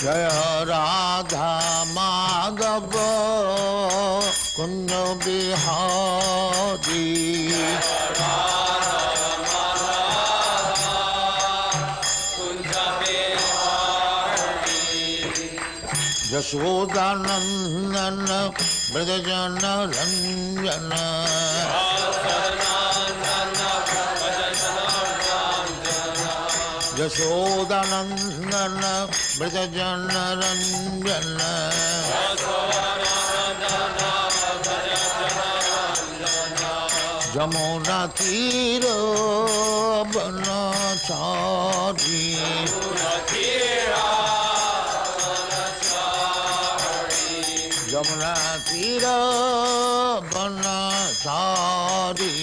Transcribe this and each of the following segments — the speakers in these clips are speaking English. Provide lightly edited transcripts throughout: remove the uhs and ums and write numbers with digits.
जय राधा माधव कुंज बिहारी यशोदानंदन ब्रजजन रंजन यशोदानंदन ब्रजजन रंजन जमुना तीर बनचारी जमुना तीर बनचारी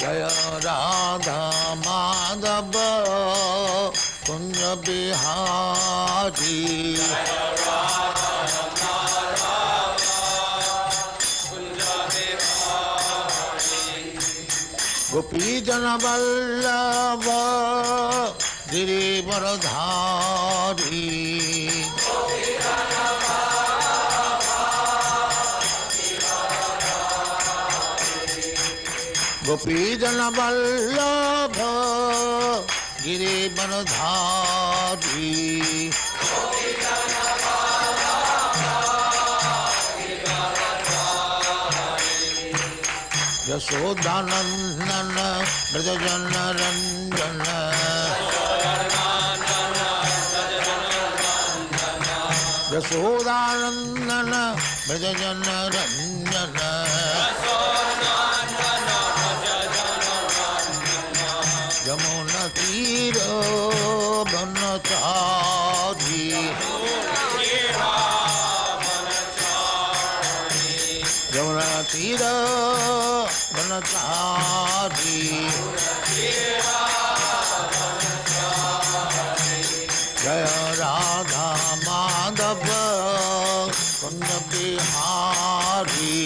जय राधा माधव कुंज बिहारी गोपी जन वल्लभ गिरिवरधारी गोपी जन वल्लभ गिरिवरधारी यशोदानंदन ब्रजजन रंजन यशोदानंदन ब्रजजन रंजन यमुना तीर बनचारी यमुना तीर बनचारी जय राधा माधव कुंज बिहारी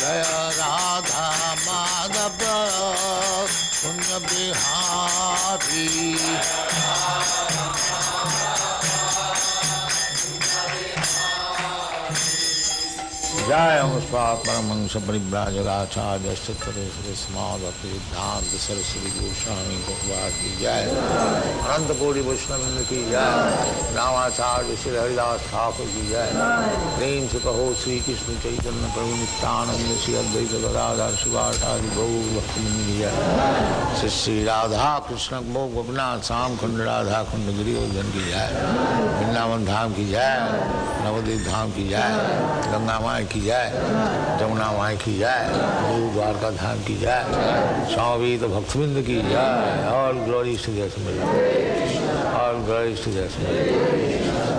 जय राधा माधव कुंज बिहारी जय परमहंस परिव्राजकाचार्य सिद्धांत सरस्वती गोस्वामी भगवान की जय। अनंत कोटि वैष्णव की जय। रामाचार्य श्री हरिदास ठाकुर की जय। प्रेम से कहो श्री कृष्ण चैतन्य प्रभु नित्यानंद श्री अद्वैत गदाधर शिवाचार्य गौर भक्तवृंद की जय। श्री श्री राधा कृष्ण गोपीनाथ श्याम कुंड राधा कुंड गिरिवर्धन की जय। वृंदावन धाम की जय। नवद्वीप धाम की जय। गंगा माई की जय। जमुना माई की जय। गुरु द्वारका धाम की जय। स्वामी तो भक्तवृंद की जय। All glory to the Lord, all glory to the Lord।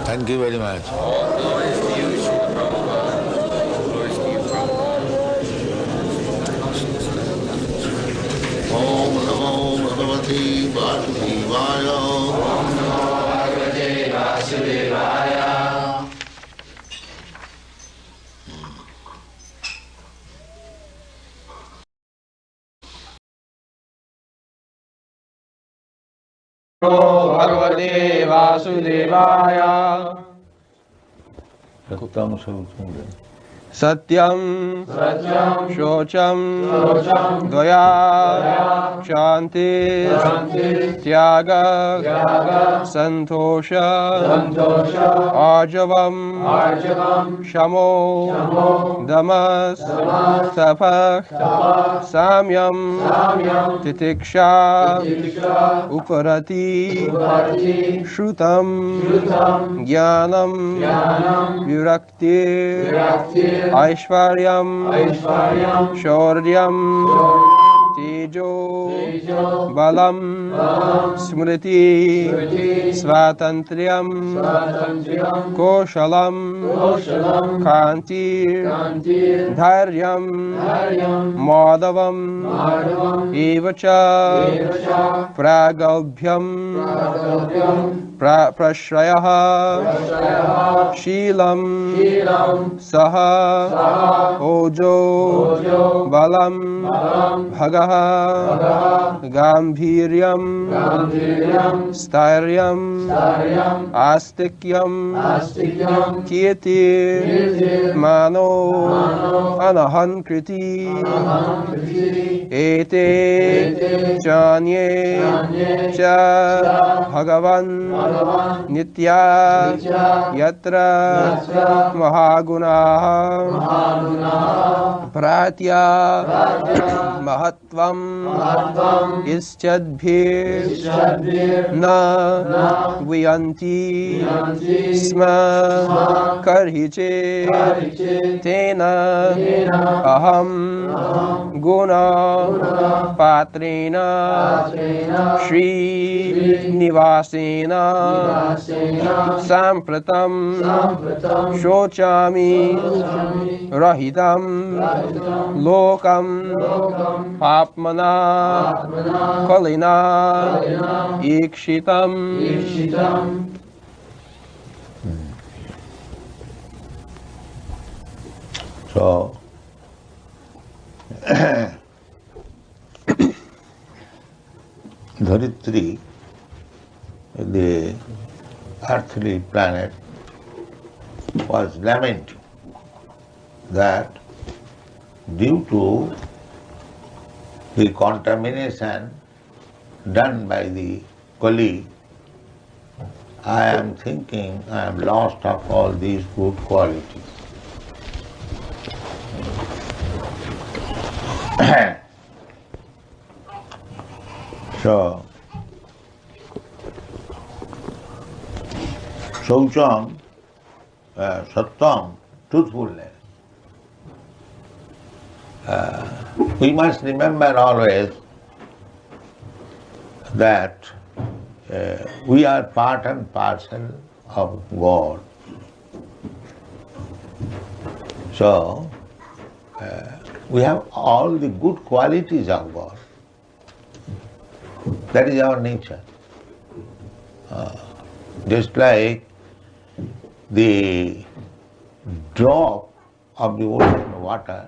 Thank you very much. ओम नमो भगवते वासुदेवाय। ओम नमो भगवते वासुदेवाय। भगवते वासुदेवाय। सत्यं शोचं दया शांति त्याग संतोष आर्जवं शमो दमः तपः साम्यं तितिक्षा उपरति श्रुतं ज्ञानं विरक्ति ऐश्वर्यं शौर्यं तेजो बलं स्मृति स्वातंत्र्यं कौशलं कांति धैर्यं माधवं एव च प्रागल्भ्यं प्रश्रयः शीलं सह ओजो बलं भगः गाम्भीर्यं स्थैर्यं आस्तिक्यं कीर्ति मानो अनहंकृति एते चान्ये च भगवन् नित्या यत्र महागुणाः प्रात्या महत्त्वम् इच्छद्भिर्न वियन्ति स्म कर्हि चेत् तेन अहं गुणपात्रेण श्रीनिवासेन साम्प्रतं शोचामि रहितं लोकं पाप्मना Kalina ईक्षितम्. So, Dharitri, the earthly planet, was lamenting that due to the contamination done by the Kali, I am thinking I am lost of all these good qualities. So, Shaucham, Sattam, truthfulness. We must remember always that we are part and parcel of God. So, we have all the good qualities of God. That is our nature. Just like the drop of the ocean water,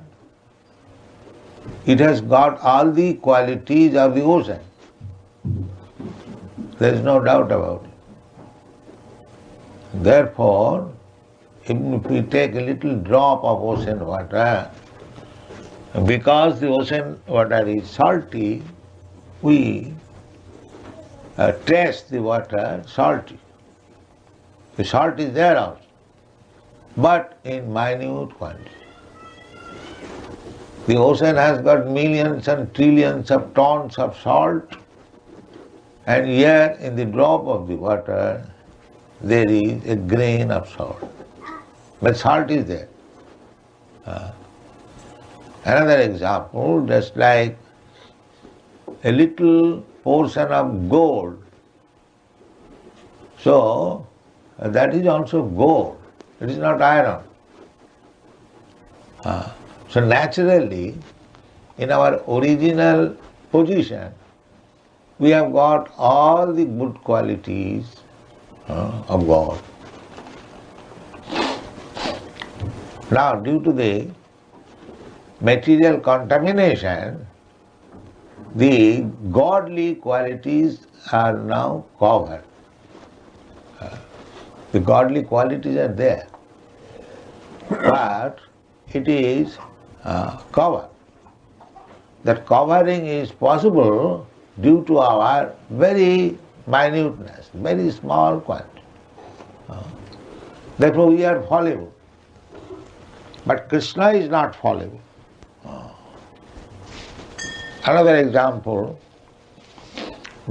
it has got all the qualities of the ocean. There is no doubt about it. Therefore, even if we take a little drop of ocean water, because the ocean water is salty, we taste the water salty. The salt is there also, but in minute quantity. The ocean has got millions and trillions of tons of salt, and here in the drop of the water there is a grain of salt. But salt is there. Another example, just like a little portion of gold. So, that is also gold. It is not iron. So naturally, in our original position, we have got all the good qualities of God. Now, due to the material contamination, the godly qualities are now covered. The godly qualities are there, but it is covered. That covering is possible due to our very minuteness, very small quantity. Therefore we are fallible. But Krishna is not fallible. Another example,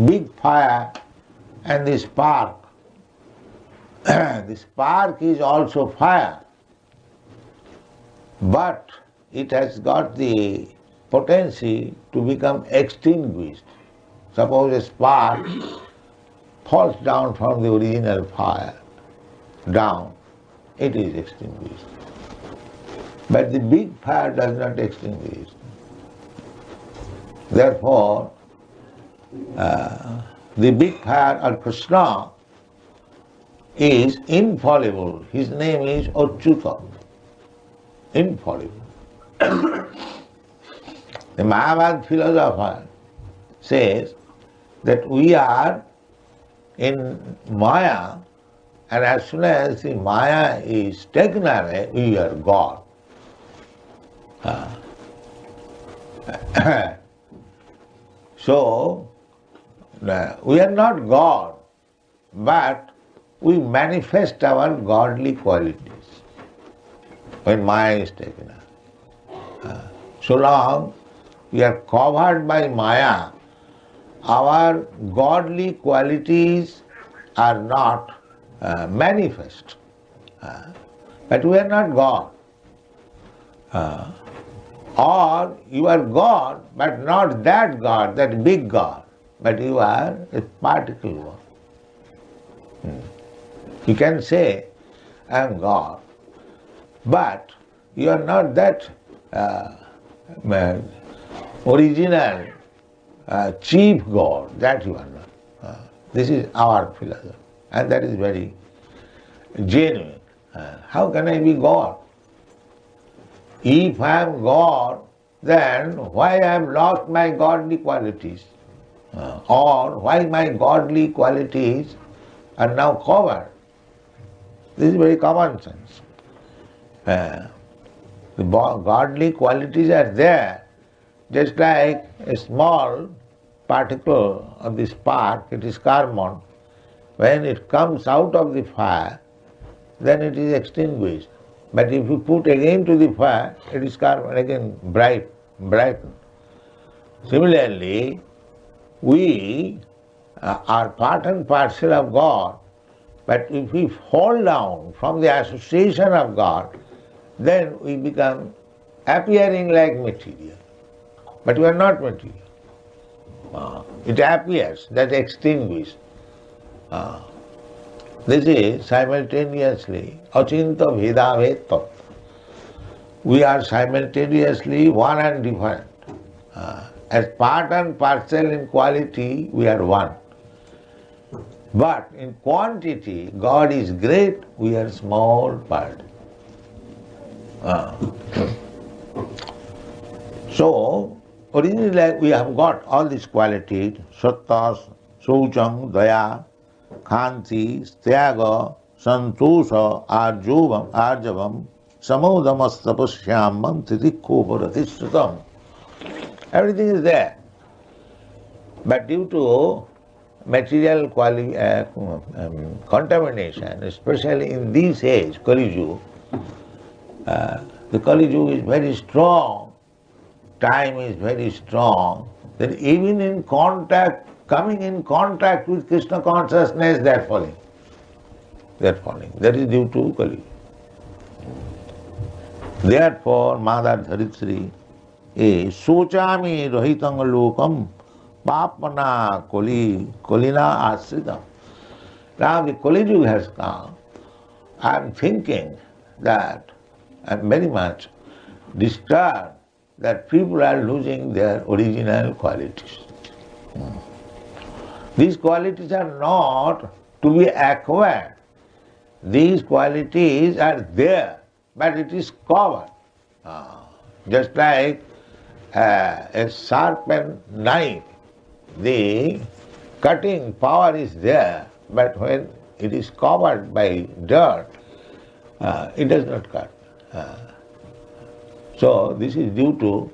big fire and the spark. The spark is also fire, but it has got the potency to become extinguished. Suppose a spark falls down from the original fire, down, it is extinguished. But the big fire does not extinguish. Therefore, the big fire or Krishna is infallible. His name is Achyuta. Infallible. The Mahabharata philosopher says that we are in Maya, and as soon as the Maya is taken away, we are God. So, we are not God, but we manifest our godly qualities when Maya is taken away. So long we are covered by Maya, our godly qualities are not manifest. But we are not God. Or you are God, but not that God, that big God, but you are a particle one. You can say, I am God, but you are not that original chief God, that you are not. This is our philosophy, and that is very genuine. How can I be God? If I am God, then why I have lost my godly qualities? Or why my godly qualities are now covered? This is very common sense. The godly qualities are there, just like a small particle of the spark, it is carbon. When it comes out of the fire, then it is extinguished. But if you put again to the fire, it is carbon again brightened. Similarly, we are part and parcel of God, but if we fall down from the association of God, then we become appearing like material. But we are not material. It appears, that extinguished. This is simultaneously achinta bheda tattva. We are simultaneously one and different. As part and parcel in quality, we are one. But in quantity, God is great, we are small part. So, originally we have got all these qualities, satta, saucham, daya, khanti, styaga, santosha, arjavam, samodamastapashyamam, titikho paratishritam. Everything is there. But due to material contamination, especially in this age, Kali Yuga, the Kali Yuga is very strong, time is very strong, that even in contact, coming in contact with Krishna consciousness, they are falling. They are falling. That is due to Kali Yuga. Therefore, Mother Dharitri is Sochami Rahitang Lokam Papana Kolina Asritam. Now the Kali Yuga has come. I am thinking that I am very much disturbed that people are losing their original qualities. These qualities are not to be acquired. These qualities are there, but it is covered. Just like a sharpened knife, the cutting power is there, but when it is covered by dirt, it does not cut. So this is due to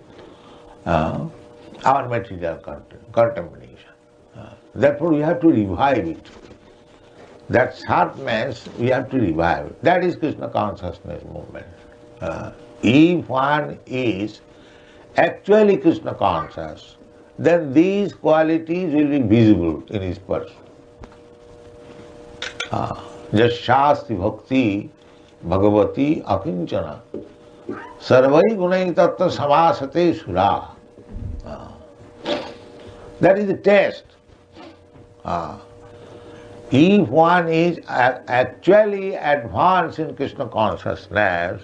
our material contamination. Therefore we have to revive it. That sharpness we have to revive. That is Krishna consciousness movement. If one is actually Krishna conscious, then these qualities will be visible in his person. Just Shasti Bhakti Bhagavati Akinchana Sarvai Gunai Tattva Samasate Sura. That is the test. If one is actually advanced in Krishna consciousness,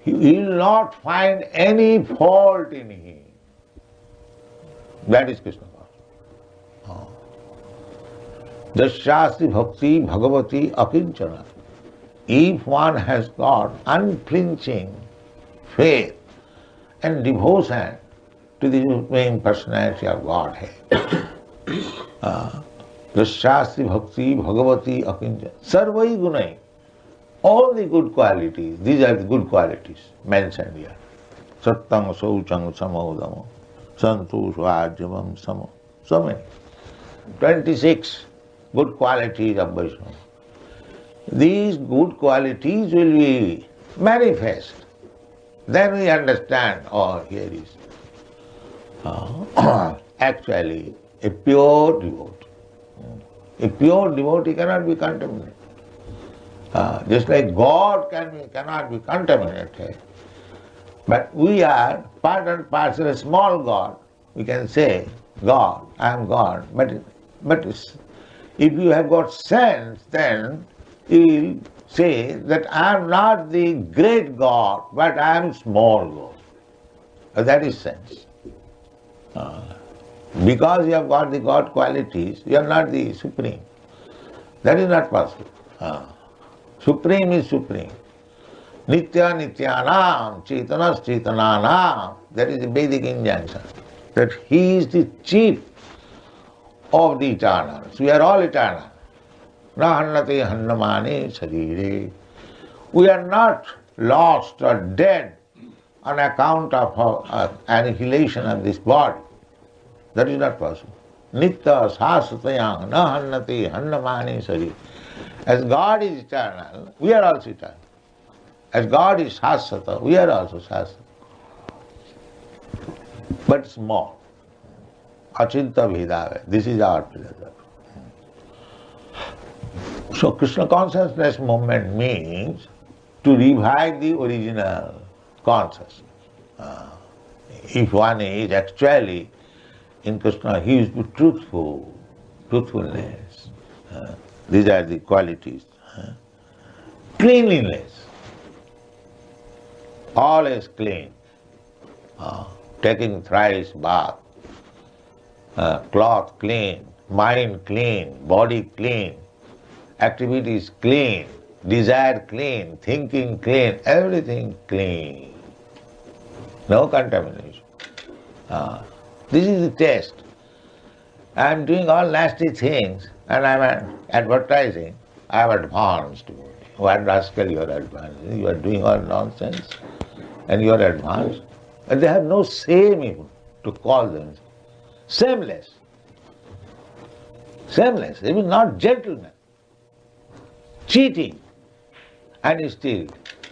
he will not find any fault in him. That is Krishna consciousness. Dasyasti bhakti bhagavati akinchana. If one has got unflinching faith and devotion to the Supreme Personality of Godhead, Dasyasti bhakti bhagavati akinchana. Sarvai gunai. All the good qualities, these are the good qualities mentioned here. Sattang, Sauchang, Samodamo, Santu, Svajavam, Samo. So many. 26 good qualities of Vaishnava. These good qualities will be manifest. Then we understand, oh, here is actually a pure devotee. A pure devotee cannot be contaminated. Just like God cannot be contaminated. But we are part and parcel, a small God. We can say, God, I am God. But if you have got sense, then you will say that I am not the great God, but I am small God. That is sense. Because you have got the God qualities, you are not the supreme. That is not possible. Supreme is supreme. Nitya nityanam, chetanas chetananam. That is the Vedic injunction. That he is the chief of the eternals. We are all eternal. Na hannate hannamane sarire. We are not lost or dead on account of annihilation of this body. That is not possible. Nitya sasatayang na hannate hannamane sarire. As God is eternal, we are also eternal. As God is Shasvata, we are also Shasvata. But small. Achinta Bhedava. This is our philosophy. So Krishna consciousness movement means to revive the original consciousness. If one is actually in Krishna, he is truthful, truthfulness. These are the qualities. Cleanliness. Always clean. Taking thrice bath. Cloth clean. Mind clean. Body clean. Activities clean. Desire clean. Thinking clean. Everything clean. No contamination. This is the test. I am doing all nasty things and I am advertising. I am advanced. What rascal you are advanced? You are doing all nonsense and you are advanced. And they have no shame even to call them shameless. Shameless, even not gentlemen. Cheating. And still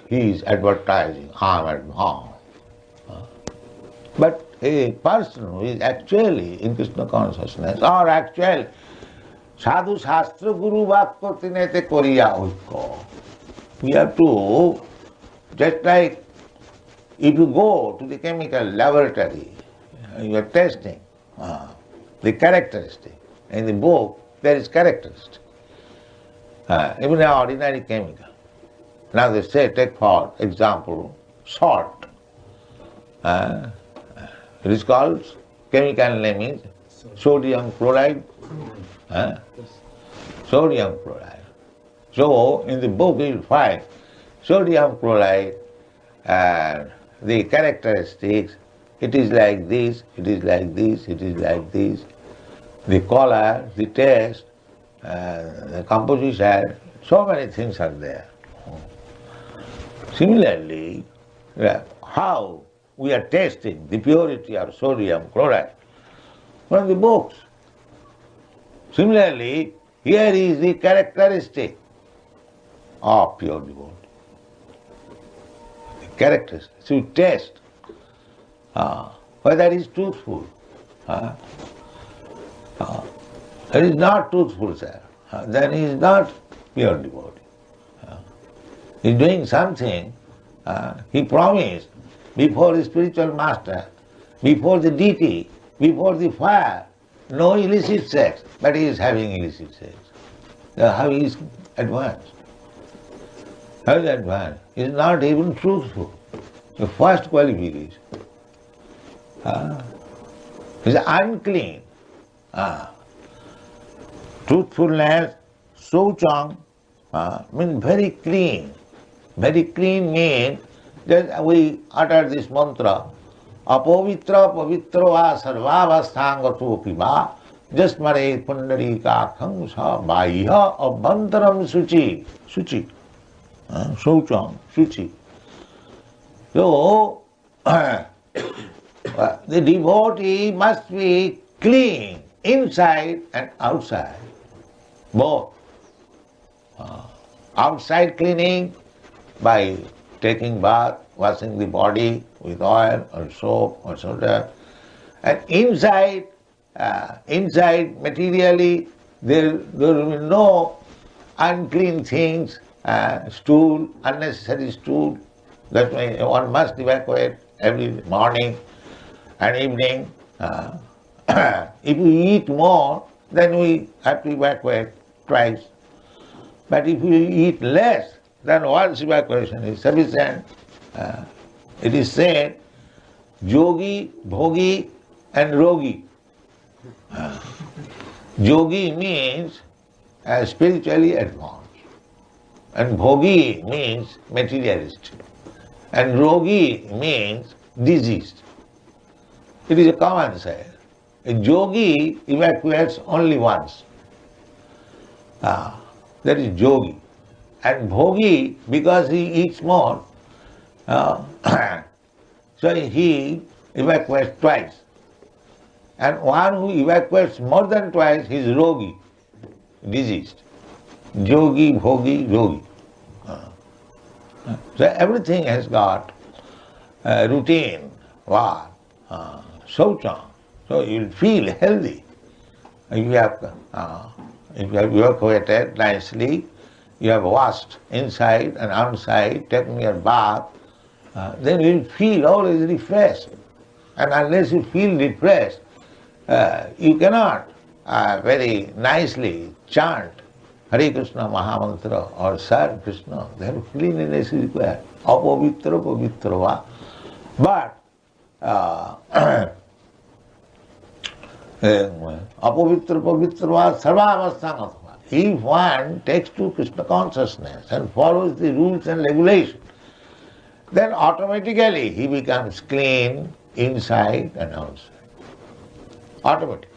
he is advertising, I am advanced. But a person who is actually in Krishna consciousness or actual sadhu shastra guru vakko tinete koriya oikko. We have to, just like if you go to the chemical laboratory, you are testing the characteristic. In the book, there is characteristic. Even an ordinary chemical. Now they say, take for example, salt. It is called, chemical name is sodium chloride. Sodium chloride. So in the book you will find sodium chloride and the characteristics, it is like this, it is like this, it is like this. The color, the taste, the composition, so many things are there. Similarly, how we are testing the purity of sodium chloride from the books. Similarly, here is the characteristic of pure devotee. The characteristic. So you test whether he is truthful. It is not truthful, sir. Then he is not pure devotee. He is doing something, he promised before the spiritual master, before the deity, before the fire, no illicit sex, but he is having illicit sex. How he is advanced? How is advanced? He is not even truthful. The first qualification. He is unclean. Truthfulness, Souchang, means very clean. Very clean means that we utter this mantra, Apavitra pavitra va sarvavasthangato piva jasmare pundarikakham sa bhaiya abhantaram suchi. Suchi. Souchang, Suchi. So, the devotee must be clean inside and outside, both. Outside cleaning by taking bath, washing the body with oil or soap or soda, and inside materially there will be no unclean things, stool, unnecessary stool, that one must evacuate every morning and evening. If we eat more, then we have to evacuate twice. But if we eat less, then once evacuation is sufficient. It is said, Yogi, Bhogi and Rogi. Yogi means spiritually advanced, and Bhogi means materialist, and Rogi means diseased. It is a common saying. A yogi evacuates only once. That is yogi. And bhogi, because he eats more, so he evacuates twice. And one who evacuates more than twice, he is rogi, diseased. Yogi, bhogi, yogi. So everything has got a routine, what? Souchang. So you will feel healthy. If you have evacuated nicely, you have washed inside and outside, taken your bath, then you will feel always refreshed. And unless you feel refreshed, you cannot very nicely chant Hare Krishna Mahamantra or serve Krishna. Then cleanliness is required. Apavitra pavitra va. But apavitra pavitra va sarvavasthangatva. If one takes to Krishna consciousness and follows the rules and regulations, then automatically he becomes clean inside and outside. Automatic.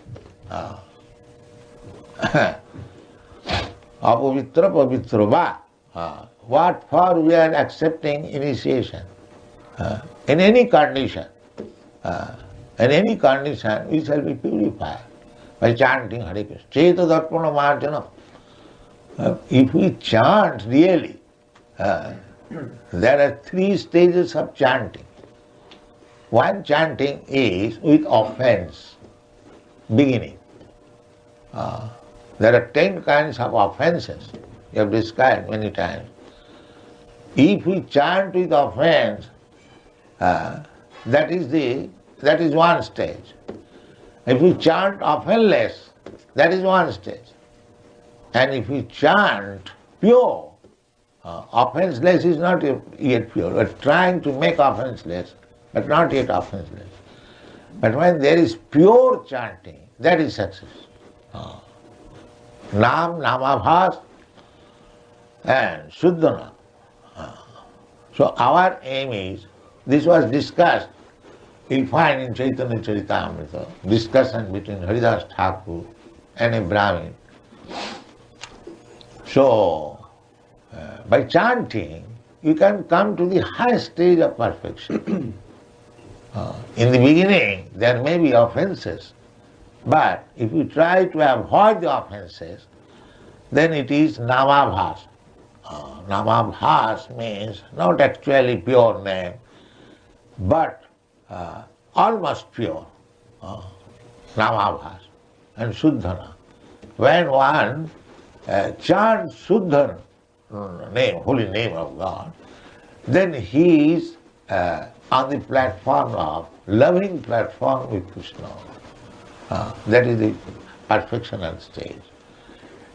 Apavitra pavitra va. What for we are accepting initiation? In any condition, we shall be purified by chanting Hare Krishna. Cheta darpana marjana. If we chant really, there are 3 stages of chanting. One chanting is with offense, beginning. There are 10 kinds of offenses, we have described many times. If we chant with offense, that is one stage. If we chant offenseless, that is one stage. And if we chant pure, offenseless is not yet pure. We are trying to make offenseless, but not yet offenseless. But when there is pure chanting, that is success. Nam, Namabhas, and Shuddhana. So our aim is, this was discussed, you'll find in Chaitanya Charitamrita, discussion between Haridas Thakur and a Brahmin. So, by chanting, you can come to the highest stage of perfection. In the beginning, there may be offenses, but if you try to avoid the offenses, then it is Namabhas. Namabhas means not actually pure name, but almost pure. Namabhas and Shuddhana. When one chants Shuddha name, holy name of God, then he is on the platform of, loving platform with Krishna. That is the perfectional stage.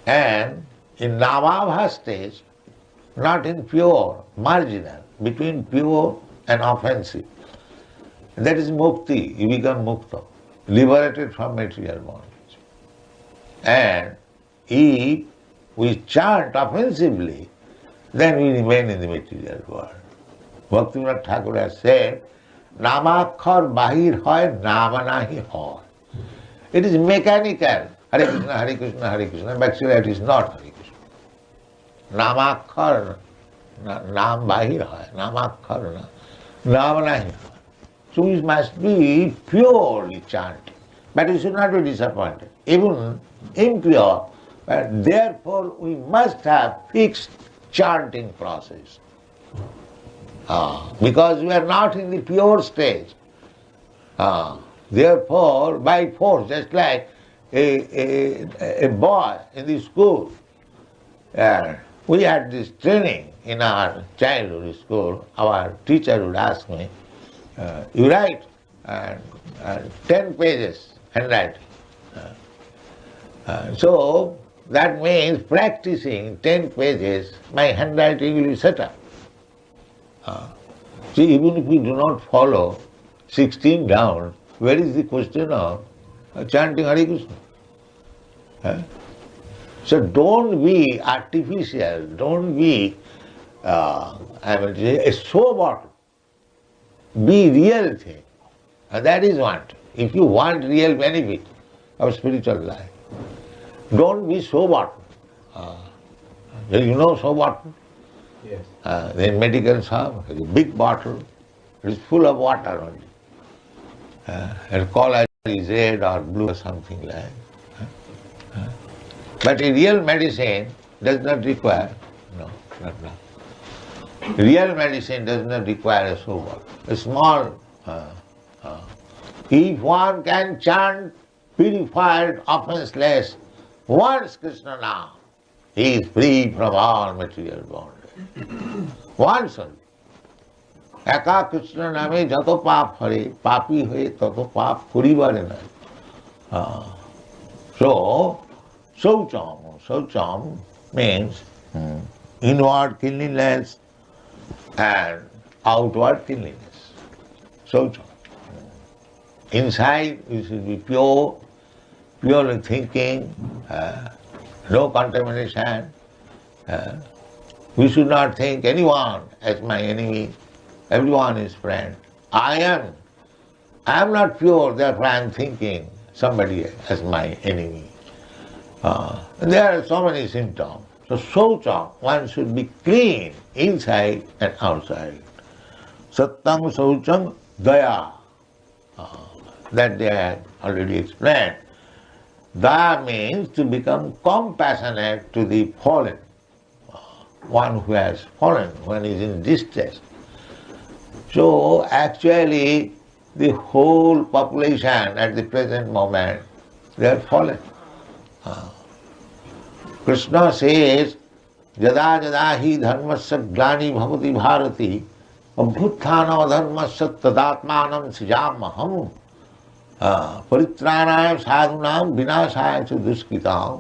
And in Namabha stage, not in pure, marginal, between pure and offensive. That is mukti, you become mukta, liberated from material bondage. And if we chant offensively, then we remain in the material world. Bhaktivinoda Thakur has said, Namakhar bahir hoy, nama nahi hoy. It is mechanical. Hare Krishna, Hare Krishna, Hare Krishna. But actually it is not Hare Krishna. Namakhar, nam bahir hoy, namakhar, nama nahi hoy. So it must be purely chanting. But we should not be disappointed. Even impure, but therefore we must have fixed chanting process. Because we are not in the pure stage. Therefore, by force, just like a boy in the school, we had this training in our childhood school. Our teacher would ask me, you write 10 pages handwriting. So that means practicing 10 pages, my handwriting will be set up. See, even if we do not follow 16 down, where is the question of chanting Hare Krishna? So don't be artificial, don't be, a show bottle. Be real thing. And that is one. If you want real benefit of spiritual life, don't be show bottle. You know show bottle? Yes. In medical shop, a big bottle, it is full of water only. And color is red or blue or something like that. But a real medicine does not require, no, not now. Real medicine does not require a show bottle. A small, if one can chant purified, offenseless, once Krishna now, he is free from all material bondage. Once only. একা কৃষ্ণ নামে যত পাপ হরে পাপী হয়ে তত পাপ করিবারে নাই. So, Shaucham means inward cleanliness and outward cleanliness. Shaucham. Inside we should be pure, purely thinking, no contamination. We should not think anyone as my enemy. Everyone is friend. I am not pure, therefore I am thinking somebody as my enemy. There are so many symptoms. So Shaucha, one should be clean inside and outside. Sattam Shaucham Daya. That they had already explained. Daya means to become compassionate to the fallen. One who has fallen, one is in distress. So actually the whole population at the present moment, they are fallen. Krishna says, Jada jada hi dharmasya glani bhavati bharati abhutthanam adharmasya tadatmanam sijamaham paritranaya sadhunam vinashaya cha duskitam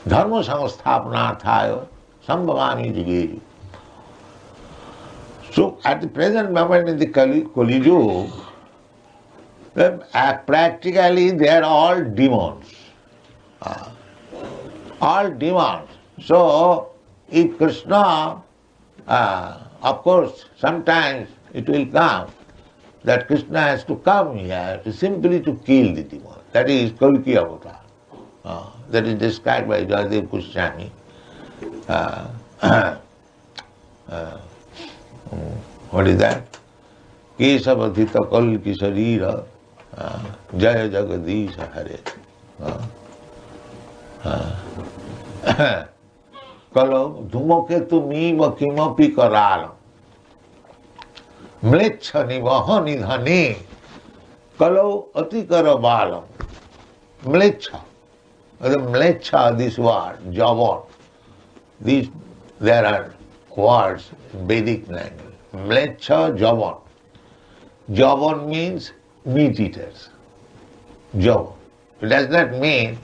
dharma samasthapanarthaya sambhavami jige. So at the present moment in the Kali Yuga, practically they are all demons. All demons. So if Krishna, of course, sometimes it will come that Krishna has to come here simply to kill the demon. That is Kalki Avatar. That is described by Jayadev Goswami. What is that? Kesavadhita Kalki Sarira Jaya Jagadisha Hare. Kalo Dhumoketu Miva Kimapi Karalam Mlecha Nivaha Nidhani Kalo Atikara Balam Mlecha. The Mlecha, this word, Javan. There are words in Vedic language. Mlecha, Javan. Javan means meat eaters. Javan. It does not mean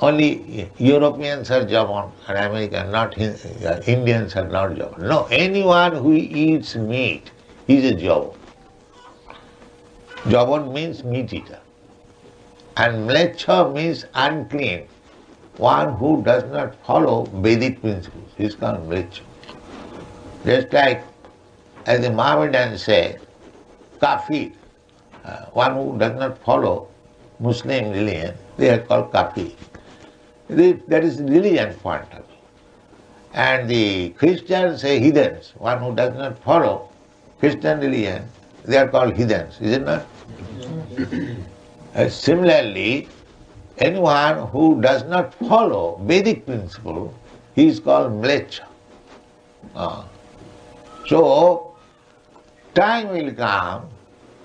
only Europeans are Javan and Americans, not Indians are not Javan. No, anyone who eats meat is a Javan. Javan means meat eater. And mlecha means unclean. One who does not follow Vedic principles is called mlecha. Just like as the Mohammedans say, kafir. One who does not follow Muslim religion, they are called kafir. That is religion point of view. And the Christians say heathens. One who does not follow Christian religion, they are called heathens, is it not? Similarly, anyone who does not follow Vedic principle, he is called mlecha. So, time will come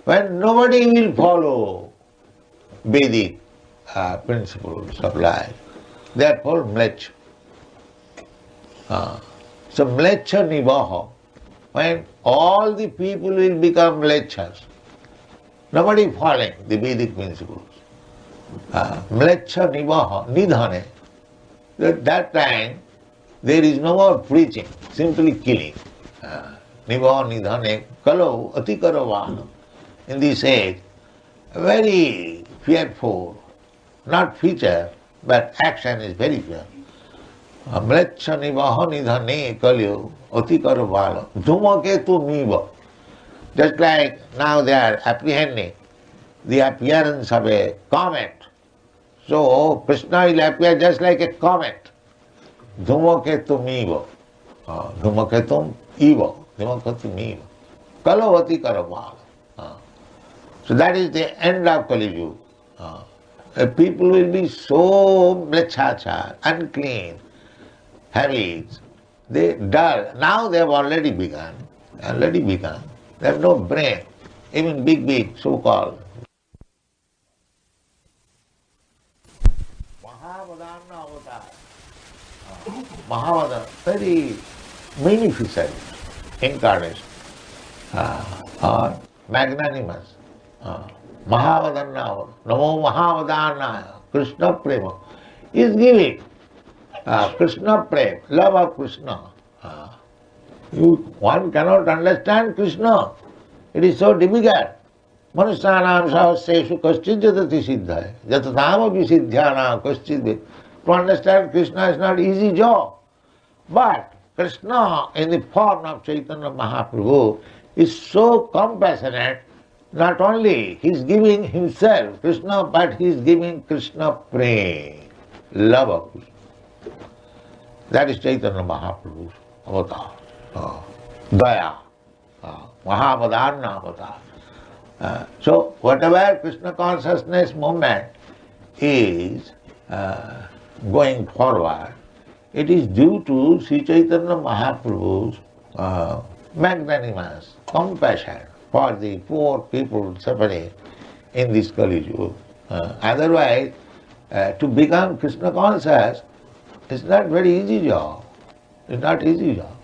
when nobody will follow Vedic principles of life. Therefore, mlecha. So, mlecha nivaha, when all the people will become mlechas, nobody following the Vedic principles. Mlecha nivaha, nidhane. At that time, there is no more preaching, simply killing. Nivaha nidhane kalo atikara. In this age, very fearful, not feature, but action is very fearful. Mlecha nivaha nidhane kalyo atikara vala. Dhumaketu niva. Just like now they are apprehending the appearance of a comet. So Krishna will appear just like a comet. Dhumaketu niva. Dhumaketum eva. Dhumaketu niva. Kalo atikara vala. So that is the end of Kali Yuga. People will be so mlechachar, unclean, habits, they dull. Now they have already begun. They have no brain, even big so-called. Mahavadana avatar. Mahavadana, very magnificent incarnation, or magnanimous. Mahavadana, Namo Mahavadana, Krishna Prema, is giving Krishna Prema, love of Krishna. One cannot understand Krishna. It is so difficult. Manusyanam sahasreshu kaschid jatati siddhaya, jatatam siddhyanam kaschid. To understand Krishna is not easy job. But Krishna in the form of Chaitanya Mahaprabhu is so compassionate. Not only he is giving himself, Krishna, but he is giving Krishna prema, love of Krishna. That is Chaitanya Mahaprabhu's avatar. Daya, Mahavadana avatar. So whatever Krishna consciousness movement is going forward, it is due to Sri Chaitanya Mahaprabhu's magnanimous compassion for the poor people suffering in this Kali Yuga. Otherwise, to become Krishna conscious is not very easy job. It's not easy job.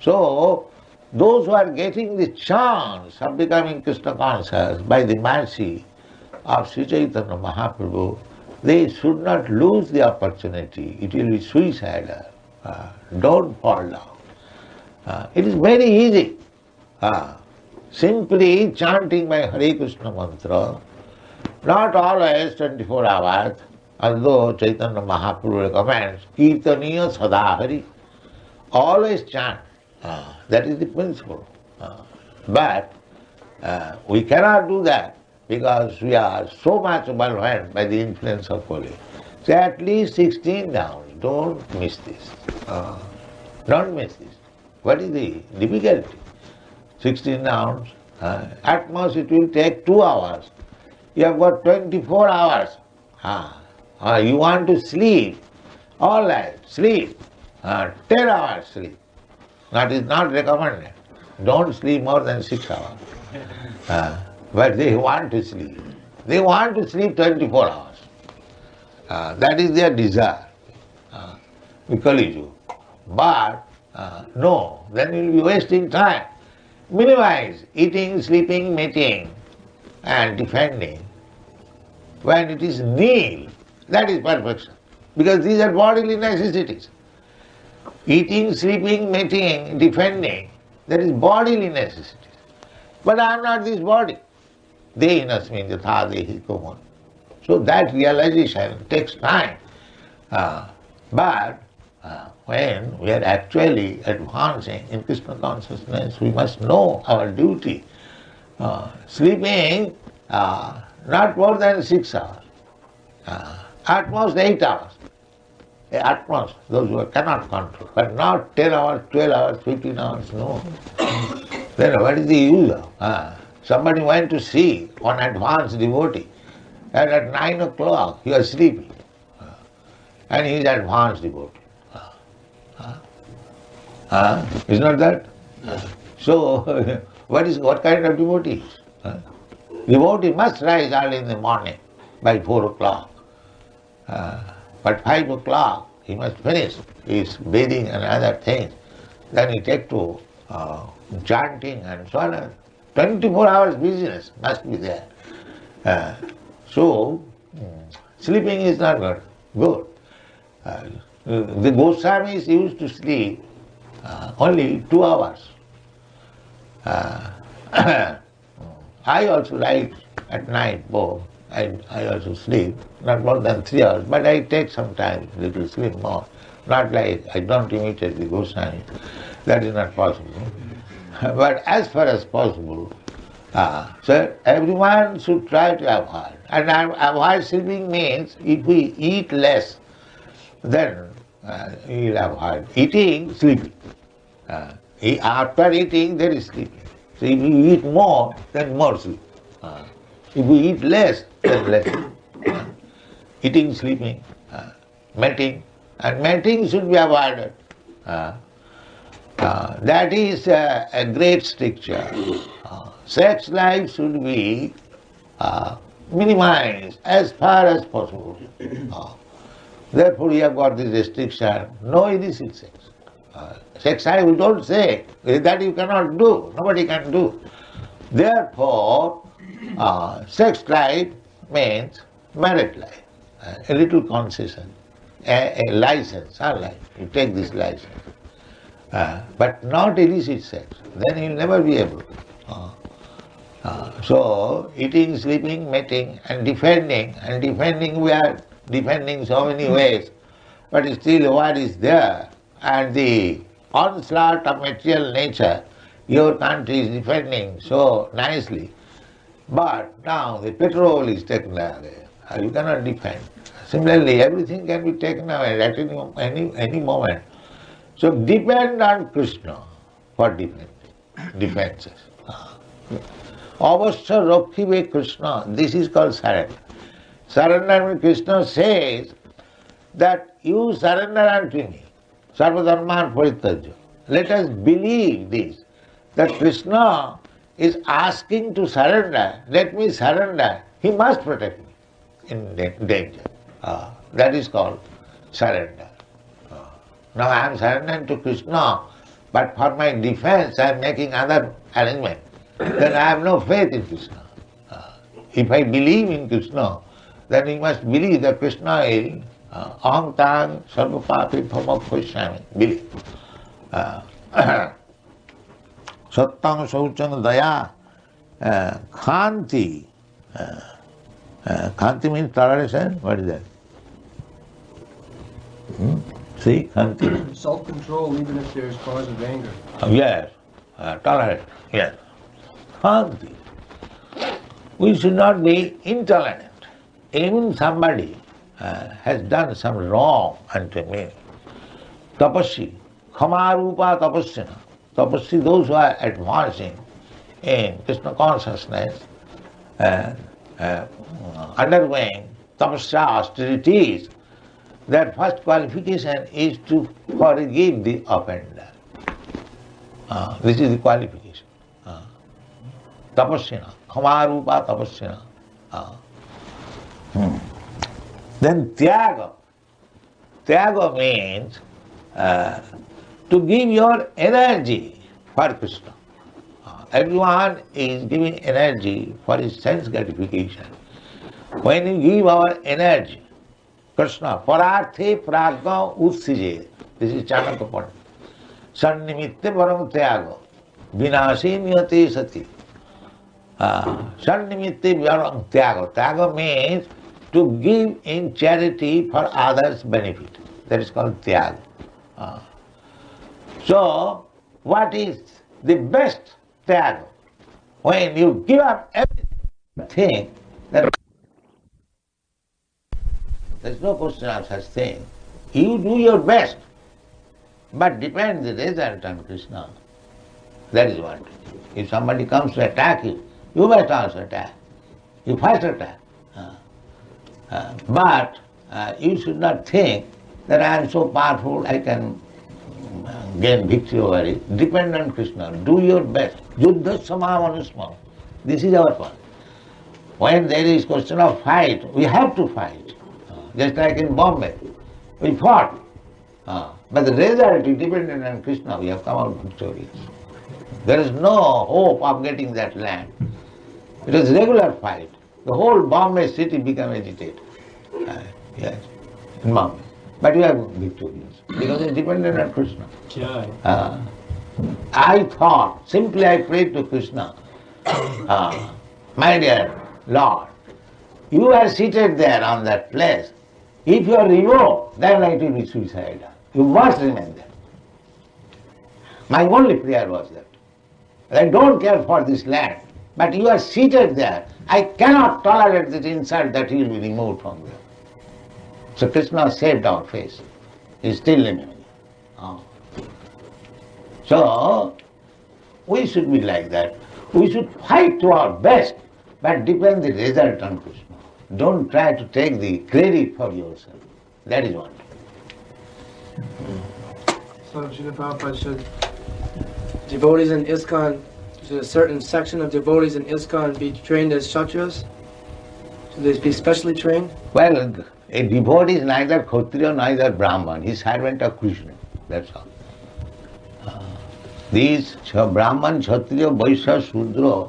So, those who are getting the chance of becoming Krishna conscious by the mercy of Sri Chaitanya Mahaprabhu, they should not lose the opportunity. It will be suicidal. Don't fall down. It is very easy. Simply chanting by Hare Krishna mantra, not always 24 hours, although Chaitanya Mahaprabhu recommends, Kirtaniya Sadahari, always chant. That is the principle. But we cannot do that because we are so much overwhelmed by the influence of Kali. So at least 16 rounds, don't miss this. Don't miss this. What is the difficulty? 16 rounds. At most it will take 2 hours. You have got 24 hours. You want to sleep, all right, sleep. 10 hours sleep. That is not recommended. Don't sleep more than 6 hours. But they want to sleep. They want to sleep 24 hours. That is their desire. Kali Yuga. But no, then you will be wasting time. Minimize eating, sleeping, mating, and defending. When it is nil, that is perfection. Because these are bodily necessities. Eating, sleeping, mating, defending, that is bodily necessities. But I am not this body. Dehinasmin yatha dehi kuman. So that realization takes time. But when we are actually advancing in Krishna consciousness, we must know our duty. Sleeping not more than 6 hours, at most 8 hours. At most, those who cannot control, but not 10 hours, 12 hours, 15 hours, no. Then what is the use of? Somebody went to see one advanced devotee, and at 9 o'clock he was sleeping, and he is advanced devotee. Is not that? So, what kind of devotee? Devotee must rise early in the morning by 4 o'clock. But 5 o'clock he must finish his bathing and other things. Then he take to chanting and so on. 24 hours business must be there. So sleeping is not good. The Goswamis used to sleep only 2 hours. I also write at night, I also sleep, not more than 3 hours, but I take some time, little sleep more. Not like I don't imitate the Goswami. That is not possible. But as far as possible, so everyone should try to avoid. And avoid sleeping means if we eat less, then we will avoid eating, sleeping. After eating, there is sleeping. So if we eat more, then more sleep. If we eat less, then less. Eating, sleeping, mating. And mating should be avoided. That is a great stricture. Sex life should be minimized as far as possible. Therefore we have got this restriction, no illicit sex. Sex life we don't say, that you cannot do, nobody can do. Therefore, sex life means married life, a little concession, a license, you take this license. But not illicit sex, then you will never be able. So, eating, sleeping, mating, and defending we are defending so many ways, but still war is there, and the onslaught of material nature, your country is defending so nicely. But now the petrol is taken away, you cannot defend. Similarly, everything can be taken away at any moment. So depend on Krishna for defenses. Avasya Rakhive Krishna, this is called surrender. Surrender means Krishna says that you surrender unto me. Sarvadharman Parityajya. Let us believe this, that Krishna is asking to surrender. Let me surrender. He must protect me in danger. That is called surrender. Now I am surrendering to Krishna, but for my defense I am making other arrangement. Then I have no faith in Krishna. If I believe in Krishna, then we must believe that Krishna is aham tang sarvapapi phamokhoshami. Believe. Sattang sauchang daya khanti. Khanti means toleration. What is that? See, khanti. Self-control even if there's cause of anger. Yes, tolerate, yes. Khanti. We should not be intolerant. Even somebody has done some wrong unto me. Tapasya, khamarupa tapasyana. Tapasya, those who are advancing in Krishna consciousness and undergoing tapasya austerities, their first qualification is to forgive the offender. This is the qualification. Tapasyana, khamarupa tapasyana. Then tyaga. Tyaga means to give your energy for Krishna. Everyone is giving energy for his sense gratification. When you give our energy, Krishna, pararthe pragna utsije. This is Chanakya Pandit. Sannimitte param tyaga. Vinashe niyate sati. Sannimitte param tyaga. Tyaga means to give in charity for others' benefit. That is called tyaga. So, what is the best tyaga? When you give up everything, there is no question of such thing. You do your best, but depend the result on Krishna. That is what. If somebody comes to attack you, you must also attack. You first attack. But you should not think that I am so powerful, I can gain victory over it. Depend on Krishna. Do your best. Yuddha samamanusma. This is our point. When there is question of fight, we have to fight. Just like in Bombay, we fought. But the result is dependent on Krishna. We have come out victorious. There is no hope of getting that land. It was regular fight. The whole Bombay city became agitated. Yes, in Bombay. But we are victorious because it's dependent on Krishna. I thought, simply I prayed to Krishna, my dear Lord, you are seated there on that place. If you are removed, then it will be suicidal. You must remain there. My only prayer was that. I don't care for this land, but you are seated there. I cannot tolerate this insult that you will be removed from there. So Krishna saved our face. He is still living. So, we should be like that. We should fight to our best, but depend the result on Krishna. Don't try to take the credit for yourself. That is one. So Srila Prabhupada said, devotees in ISKCON, should a certain section of devotees in ISKCON be trained as Kshatriyas? Should they be specially trained? Well, a devotee is neither Kshatriya, neither Brahman. He is servant of Krishna. That's all. These Brahman, Kshatriya, Vaishya, Shudra,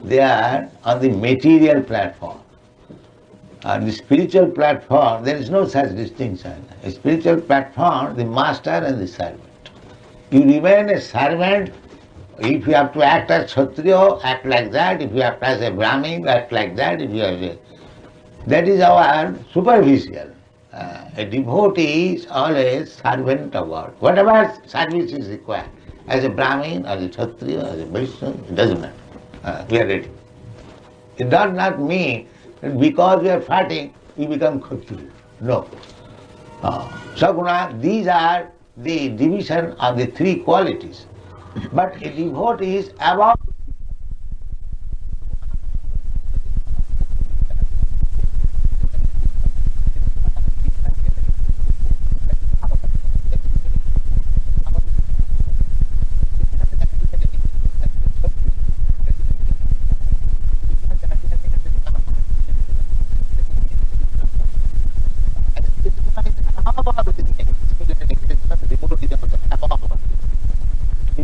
they are on the material platform. On the spiritual platform, there is no such distinction. A spiritual platform, the master and the servant. You remain a servant. If you have to act as Kshatriya, act like that. If you have to as a Brahmin, act like that. If you have that is our superficial. A devotee is always servant of God. Whatever service is required, as a Brahmin, as a Kshatriya, as a Vaishya, it doesn't matter. We are ready. It does not mean that because we are fighting, we become Kshatriya. No. Saguna, these are the division of the three qualities. But a devotee is above.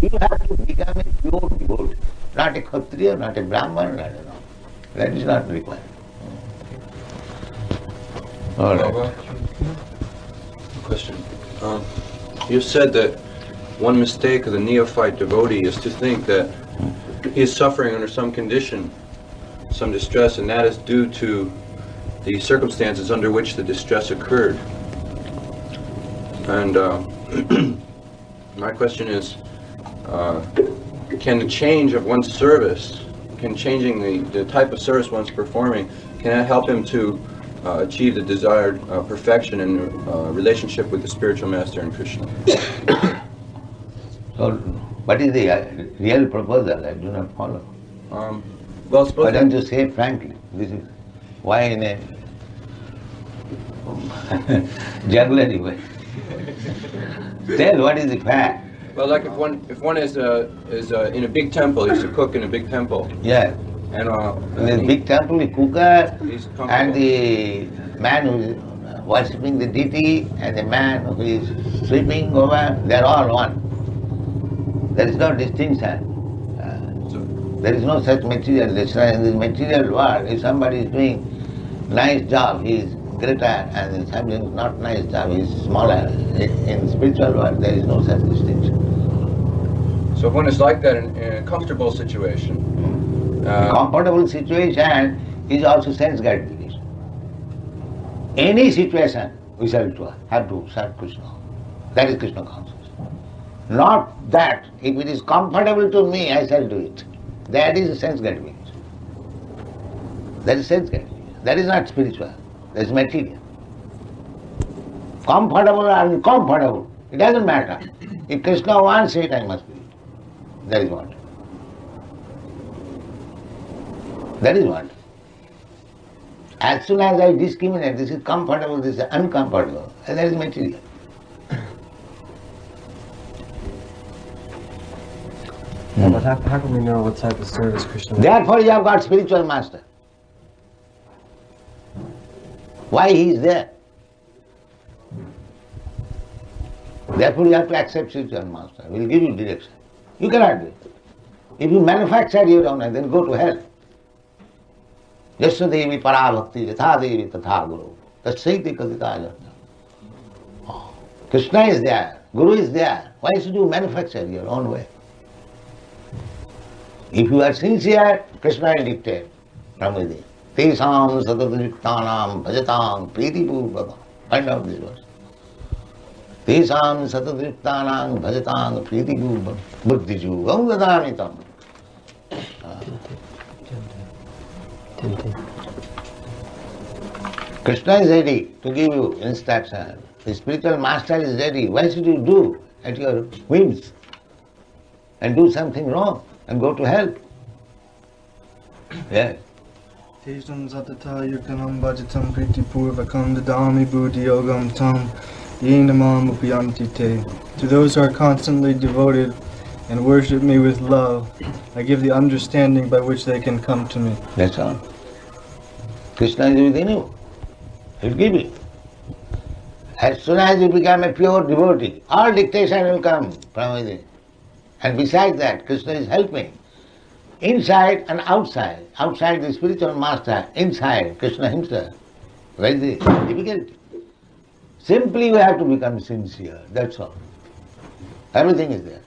You have to become a pure devotee, not a Kshatriya, not a Brahman, I don't know. That is not required. All right. Question. You said that one mistake of the neophyte devotee is to think that he is suffering under some condition, some distress, and that is due to the circumstances under which the distress occurred. And my question is, can the change of one's service, can changing the type of service one's performing, can that help him to achieve the desired perfection in relationship with the spiritual master and Krishna? So, what is the real proposal? I do not follow. Well, Why don't you say frankly? This is why in a jugglery way. Tell what is the fact. Well, like if one is in a big temple, he's a cook in a big temple. Yeah. And in the big temple, the cooker he's and the man who is worshipping the deity and the man who is sweeping over, they are all one. There is no distinction. There is no such material. In the material world, if somebody is doing nice job, he is greater, and if somebody is not nice job, he is smaller. In spiritual world, there is no such distinction. So if one is like that in a comfortable situation, comfortable situation is also sense gratification. Any situation, we shall have to serve Krishna. That is Krishna consciousness. Not that if it is comfortable to me, I shall do it. That is sense gratification. That is sense gratification. That is not spiritual. That is material. Comfortable or uncomfortable, it doesn't matter. If Krishna wants it, I must do it. That is what. That is what. As soon as I discriminate, this is comfortable, this is uncomfortable, and that is material. But how can we know what type of service Krishna... Therefore you have got spiritual master. Why he is there? Therefore you have to accept spiritual master. He will give you direction. You cannot do it. If you manufacture your own, then go to hell. Yasya devi parabhakti yatha devi tatha guru. Tasyaiti katita jana. Krishna is there, Guru is there. Why should you manufacture your own way? If you are sincere, Krishna will dictate from within. Tesam satatayuktanam bhajatam pritipurvakam. Find out this verse. Tesam satatayuktanam bhajatam pritipurvakam buddhijugam dadamitam. Krishna is ready to give you instruction. The spiritual master is ready. Why should you do at your whims and do something wrong and go to hell? Yes. Tejam satata yukanam bhajatam priti purvakam dadami buddhi yogam tam yenamam upiyanti te. To those who are constantly devoted and worship me with love, I give the understanding by which they can come to me. That's all. Krishna is within you. He will give you. As soon as you become a pure devotee, all dictation will come from within. And besides that, Krishna is helping. Inside and outside. Outside the spiritual master, inside Krishna himself. Where is the difficulty? Simply we have to become sincere, that's all. Everything is there.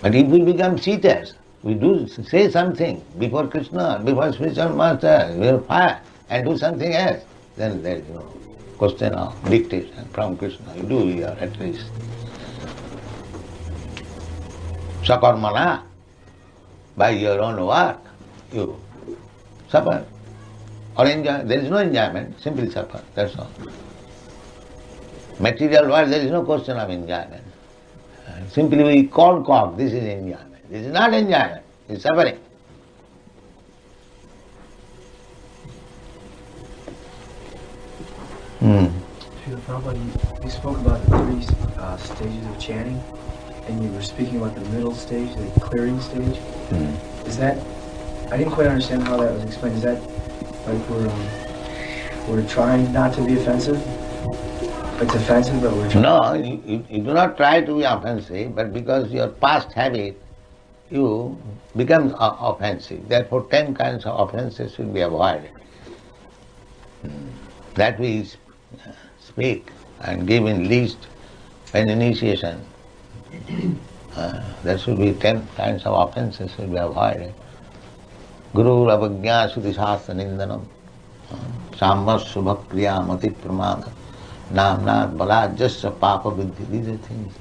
But if we become cheaters, we do say something before Krishna, before spiritual master, we are fire, and do something else, then there is no question of dictation from Krishna. You do here at least. Sakarmana, by your own work, you suffer or enjoy. There is no enjoyment, simply suffer, that's all. Material world, there is no question of enjoyment. Simply we concoct, this is enjoyment. This is not enjoyment, it is suffering. Srila Prabhupada, you spoke about the three stages of chanting, and you were speaking about the middle stage, the clearing stage. Is that, I didn't quite understand how that was explained. Is that like we're trying not to be offensive? It's offensive, but we're trying... No, you do not try to be offensive, but because your past habit, you become offensive. Therefore 10 kinds of offenses should be avoided. That we speak and give in least an initiation. There should be 10 kinds of offenses should be avoided. Guru avagya sudhishasta nindanam sammas subhakriya mati pramada namnat balad jasya papa vidhi. These are things.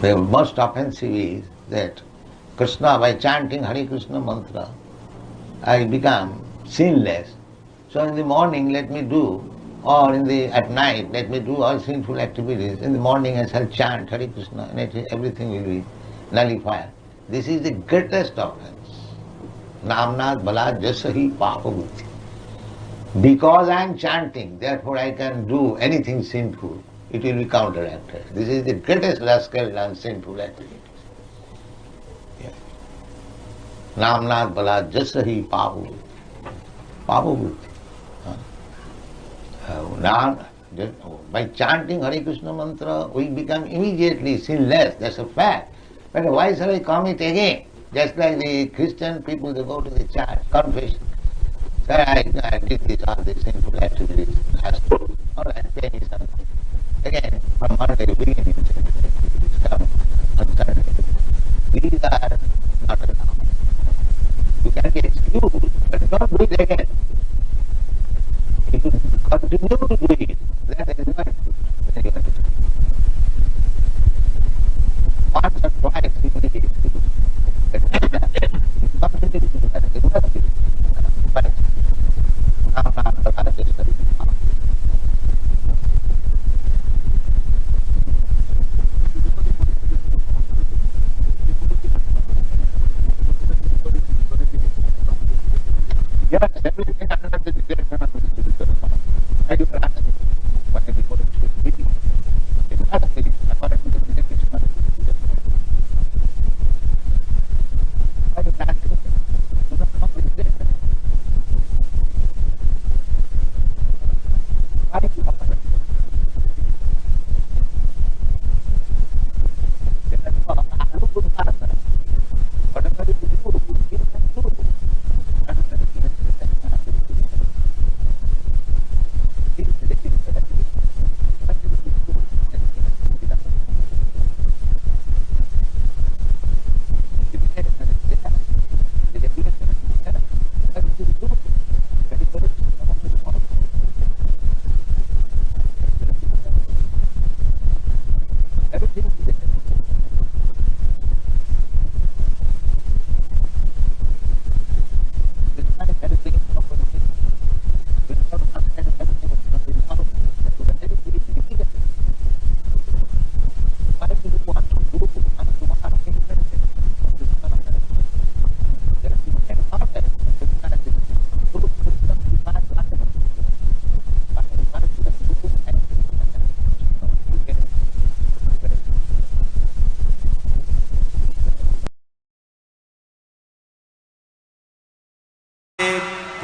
The most offensive is that Krishna, by chanting Hare Krishna mantra, I become sinless. So in the morning let me do, or at night let me do all sinful activities. In the morning I shall chant Hare Krishna and everything will be nullified. This is the greatest offense. Namnat balad jasahi papa buddhi. Because I am chanting, therefore I can do anything sinful. It will be counteracted. This is the greatest rascal and sinful activity. Namnat balad jasahi papa buddhi. Papa buddhi. By chanting Hare Krishna mantra, we become immediately sinless. That's a fact. But why shall I commit again? Just like the Christian people, they go to the church, confession. Sir, I did this, all these sinful activities. All right, pay me something. Again, from Monday, beginning, sinful activities come on Sunday. These are not allowed. You can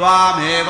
त्वामेव